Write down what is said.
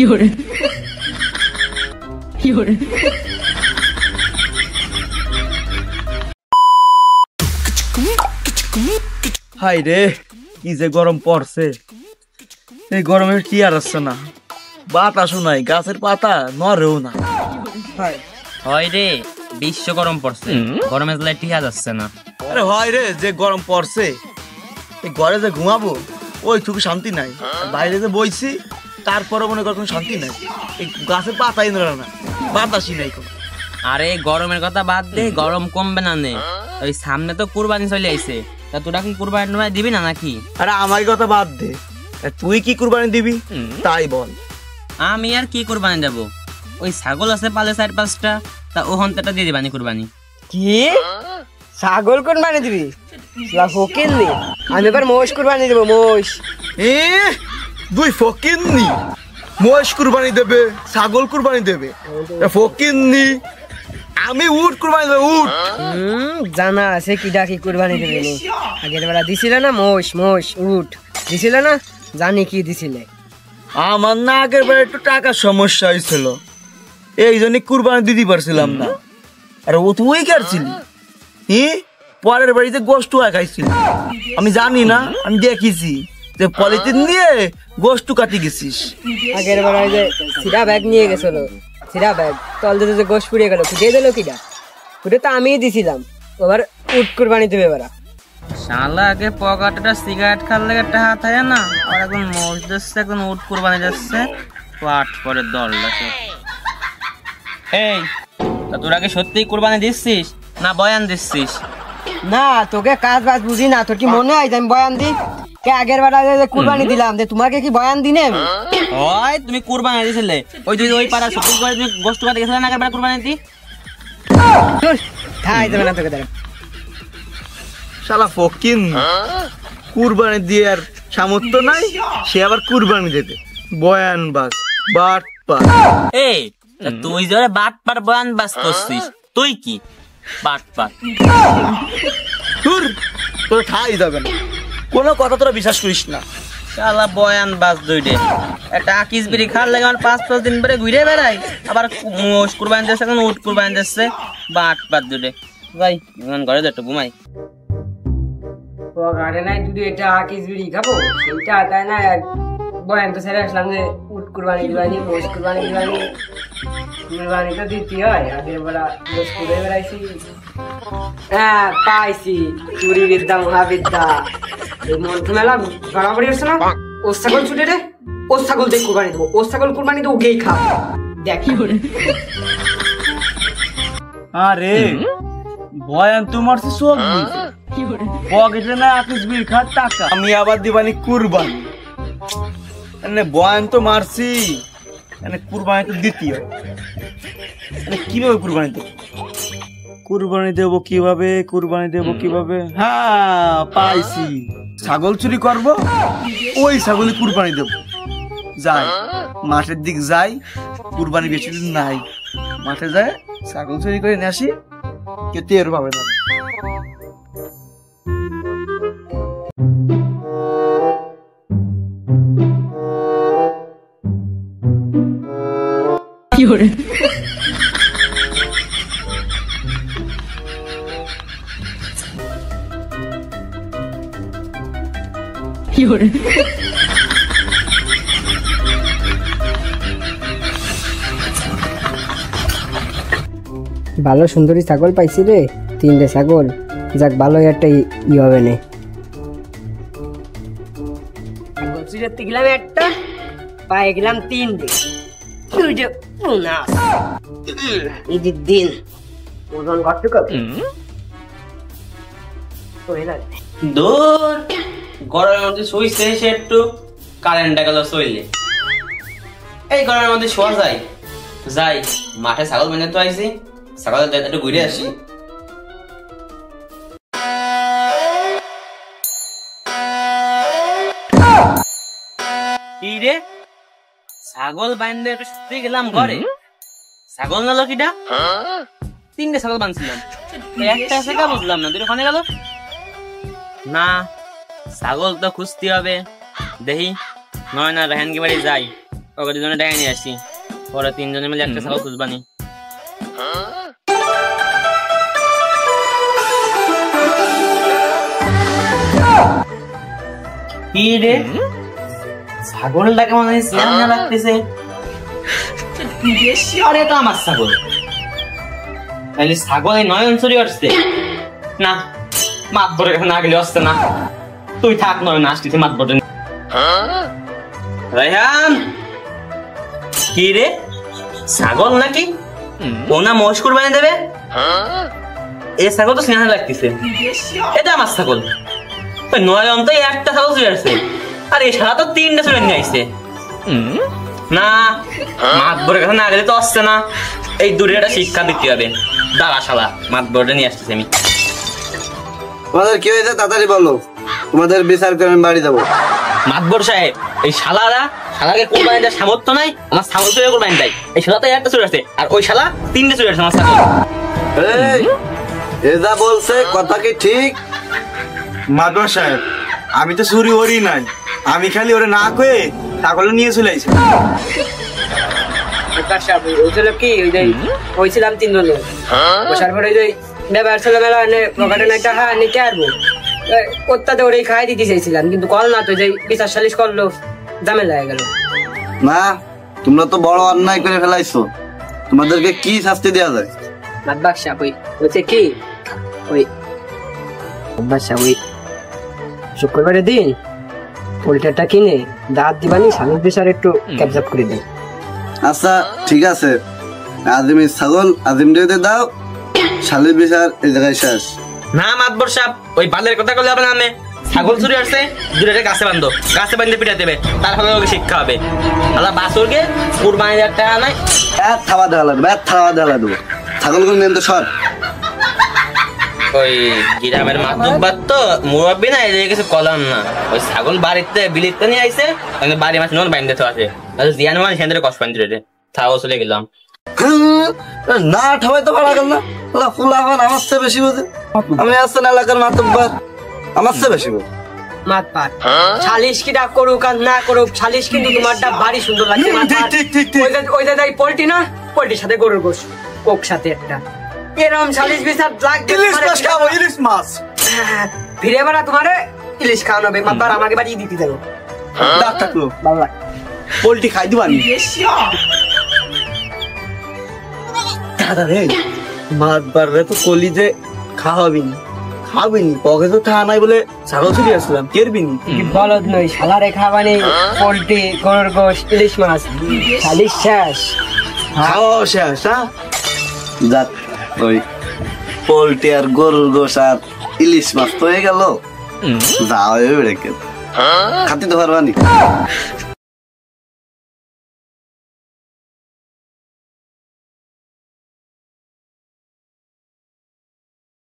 High রে কি যে গরম পড়ছে, এই গরমের কি আর আসছে না, বাতাসও নাই, গাছের পাতা নড়েও না। হয় রে বিশ্ব গরম পড়ছে, গরমে জ্বালায় টিকা যাচ্ছে না। আরে হয় রে যে গরম পড়ছে, এই ঘরে যে ঘুমাবো ওইটুকু শান্তি নাই, বাইরে যে বইছি তারপরে মনে কর কোনো শান্তি নাই, এই গাছের পাতাই নড়ে না, বাতাসই নাই কোনো। আরে গরমের কথা বাদ দে, গরম কমবে না নে, ওই সামনে তো কুরবানি চলে আইছে, তা তোরা কি কুরবানি দিবি না নাকি? আরে আমার কথা বাদ দে, তুই কি কুরবানি দিবি তাই বল। আমি আর কি কুরবানি দেব, ওই ছাগল আছে পালে 4-5টা, তা ও হন্তাটা দিয়ে দিবানি কুরবানি। কি ছাগল কুরবানি দিবি? ফকিরনি, আমি এবার মোষ কুরবানি দেবো। মোষ দুই ফকিরনি মোষ কুরবানি দেবে, ছাগল কুরবানি দেবে, ফকিরনি আমি উট কুরবানি দেবো। উট জানা আছে কিডা কি কুরবানি দেবে। আগের বেলা দিছিলে না মোষ, মোষ উট দিছিলে না, জানি কি দিছিলে। আমার না আগের বেলা একটু টাকার সমস্যা হয়েছিল, এই জন্য কুরবানি দিতে পারছিলাম না। আর ও তুই কাটছিলি, পরের বাড়িতে গোষ্ঠ খাইছিল, আমি জানি না, আমি দেখেছি যে পলিথিন নিয়ে গোষ্ঠ কাটি গেছিস। আগের বেলা যে সিরা ব্যাগ নিয়ে গেছিল, সিরা ব্যাগ তল দিতে যে গোষ্ঠ পুড়িয়ে গেল, ফুটিয়ে দিল কিডা? ফুটে তো আমিই দিছিলাম। এবার উট কুরবানি দেবে এবার। শালা আগে পকেটটা সিগারেট খাওয়ার লেগে টাকা থাকে না, আর এখন মোষ দিচ্ছে, এখন উট কুরবানি যাচ্ছে, পাট পরে দলটা। এই তা তোরা কি সত্যিই কুরবানি দিচ্ছিস না বয়ান দিচ্ছিস? না তোকে কাজ বাজ বুঝি না, তোর কি মনে হয় আমি বয়ান দিই? কে আগের বেলা যে কুরবানি দিলাম, যে তোমাকে কি বয়ান দিনে? ওই তুমি কুরবানি দিছিলে, ওই তুই ওই পাড়া সত্যি করে তুমি গোষ্ঠ কাটে গেছিলে না আগের বেলা কুরবানি দি? খাই দেবে না তোকে। শালা ফকিন, কুরবানি দিয়ে আর সামর্থ্য নাই, সে আবার কুরবানি দেবে, বয়ান বাস বাট পার। এই তুই যে বাট পার বয়ান বাস করছিস, তুই কি বাট পার? তোর ঠাই যাবে না, কোনো কথা তোরা বিশ্বাস করিস না। শালা বয়ান বাস দুইটে, একটা আকিস বিড়ি খাওয়ার লাগে আমার 5-5 দিন পরে ঘুরে বেড়াই, আবার মোষ কুরবানি দিচ্ছে, এখন উট কুরবানি দিচ্ছে, বাট পার দুইটে। যাই ঘরে একটু ঘুমাই। গাড়ি নাই যদি এটা আকিস বিড়ি খাবো সেইটা, তাই না? বয়ান তো ছেড়ে আসলাম যে উট কুরবানি দিবানি, মোষ কুরবানি দিবানি, কুরবানি তো দিতে হয়। আগের বেলা মোষ করে বেড়াইছি, হ্যাঁ পাইছি চুরি বিদ্যা মহাবিদ্যা। মন্ত্র মেলা গড়াগড়ি হচ্ছে না, ও ছাগল ছুটে রে, ও ছাগল দিয়ে কুরবানি দেবো, ও ছাগল কুরবানি দেবো, ওকেই খা দেখি। আরে বয়ান তোমার সব পকেটে না আকিস বিড়ি খাওয়ার টাকা, আমি আবার দিবানি কুরবানি। বয়ান তো মারছি, কুরবানি তো দ্বিতীয়, কিভাবে কুরবানি দেবো? কুরবানি দেবো কিভাবে? কুরবানি দেবো কিভাবে? হ্যাঁ পাইছি, ছাগল চুরি করবো, ওই ছাগলে কুরবানি দেবো। যাই মাঠের দিক যাই, কুরবানি বেশি দিন নাই, মাঠে যায় ছাগল চুরি করে নিয়ে আসি, কেউ টের পাবে না। ভালো সুন্দরী ছাগল পাইছি রে, 3টে ছাগল, যাক ভালো একটা ই হবে না। ছাগল চুরিতে গেলাম একটা, পায়ে গেলাম 3টে, ঈদের দিন ওজন কতটুকু দূর গরমের মধ্যে শুইছে, সে একটু কারেন্টটা গেল চললে, এই গরমের মধ্যে শোয়া যায়? যাই মাঠে ছাগল বেঁধে তো আইছি, ছাগল একটু ঘুরে আসি। কি রে ছাগল বাইন্ধে একটু শুতে গেলাম ঘরে, ছাগল গেল কিটা? 3টে ছাগল বাঁধছিলাম, একটা আছে কা বুঝলাম না, 2টা ওখানে গেল না। ছাগল তো খুঁজতে হবে, দেখি নয় না রেহানকে বাড়ি যাই, ওকে দুজনে ডেকে নিয়ে আসি, পরে তিনজনে মিলে একটা ছাগল খুঁজবানি। কি রে ছাগলটাকে মনে হয় চেনা লাগতেছে, আরে তো আমার ছাগল, তাহলে ছাগল এই নয়ন চুরি আসছে না, মাতবরের কাছে না গেলে আসছে না, তুই থাক নয়ন, আসতেছে মাতবরের। রায়হান কি রে ছাগল নাকি ওনা মহিষ কুরবানি দেবে? এই ছাগল তো চেনা লাগতেছে, এটা আমার ছাগল। ওই নয়ন তো একটা ছাগল চুরি আসছে, আর এই শালা তো তিনটা চুরি নিয়ে আসছে না, মাতবরের কাছে না গেলে তো আসছে না, এই দূরে একটা শিক্ষা দিতে হবে। দাঁড়া শালা, মাতবরটা নিয়ে আসতেছি আমি। তোমাদের কি হয়েছে তাড়াতাড়ি বলো, তোমাদের বিচার করে আমি বাড়ি যাবো। মাতবর সাহেব, এই শালাকে কোরবানি দেওয়ার সামর্থ্য নাই, আমার ছাগল চুরি কোরবানি দেয়। এই শালা তো একটা চুরি আছে, আর ওই শালা তিনটে চুরি আছে আমার ছাগল। এই, এ যা বলছে কথা কি ঠিক? মাদবর সাহেব, আমি তো চুরি করি নাই, আমি খালি ওরে না কয়ে ছাগল নিয়ে চলে আইছি। হয়েছিল কি, ওই যে হয়েছিলাম তিনজনে বসার পরে ওই ব্যাপার ছিল মেলা পকেটে না টাকা নিতে আসবো, ওটাতে ওরে খাই দিতে চাইছিলাম, কিন্তু কল না তো, যে বিচার সালিশ করলো, ঝামেলা হয়ে গেল। না, তোমরা তো বড় অন্যায় করে ফেলাইছো, তোমাদেরকে কি শাস্তি দেওয়া যায়? বাদবাদশা ওই হচ্ছে কি, ওই বাদবাদশা ওই শুক্রবারের দিন পোল্ট্রিটা কিনে দাঁত দিবানি, স্বামীর বিচার একটু ক্যাপচাপ করে দেন। আচ্ছা ঠিক আছে, আজিমের ছাগল আজিম দিয়ে দাও, শালির বিচার এই জায়গায় শেষ। না মাতবর সাহেব, ওই বালের কথা বলে হবে না, আমি ছাগল চুরি আসছে, দূরে গাছে বান্ধো, গাছে বান্ধে পিঠা দেবে, তারপরে ওকে শিক্ষা হবে। আল্লাহ বাসুরকে কুরবানি দেওয়ার টাকা নাই, থাবা দেওয়া লাগবে, থাবা দেওয়া লাগবে, ছাগলগুলো নিয়ে তো সর। ওই গ্রামের মাতব্বার তো মুরব্বী না, এদের কিছু কলাম না, ওই ছাগল বাড়িতে বিলিতে নিয়ে আইছে, বাড়ি মাছ নন বাইন্দে তো আছে, জিয়ান মানে সেখান থেকে কষ্ট পাইতে রে, ছাগল চলে গেলাম। না ঠাবাই তো পারা গেল না, ফুলা আমার চেয়ে বেশি বোঝে, আমি আসছেন এলাকার মাতব্বার, আমার চেয়ে বেশি বোঝে। মাতপাট সালিশ কিটা করুক আর না করুক, সালিশ কিন্তু তোমারটা ভারী সুন্দর লাগছে। ওই যে পোল্ট্রি না, পোল্ট্রির সাথে গরুর গোশ, কোক সাথে একটা এরকম সালিশ বিচার লাগবে। ইলিশ মাছ ফিরে বেড়া তোমারে ইলিশ খাওয়ানো হবে, মাতবার আমাকে বাড়ি দিতে দেবো, থাকলো বাবা পোল্ট্রি খাই দিবানি। দাদা রে, মাতবার রে তো কলি যে খাওয়াবিনি, খাবিনি, পকে তো থা নাই বলে ছাগল চুরি আসলাম, কেরবিনি বলদ নই, শালারে খাওয়ানি পোল্ট্রি, গরুর গোশ, ইলিশ মাছ, সালিশ শেষ, খাওয়া শেষ। হ্যাঁ যাক, ওই পোল্ট্রি আর গরুর গোশ আর ইলিশ মাছ তো হয়ে গেল, যাও রেখে খাতে তো পারবানি।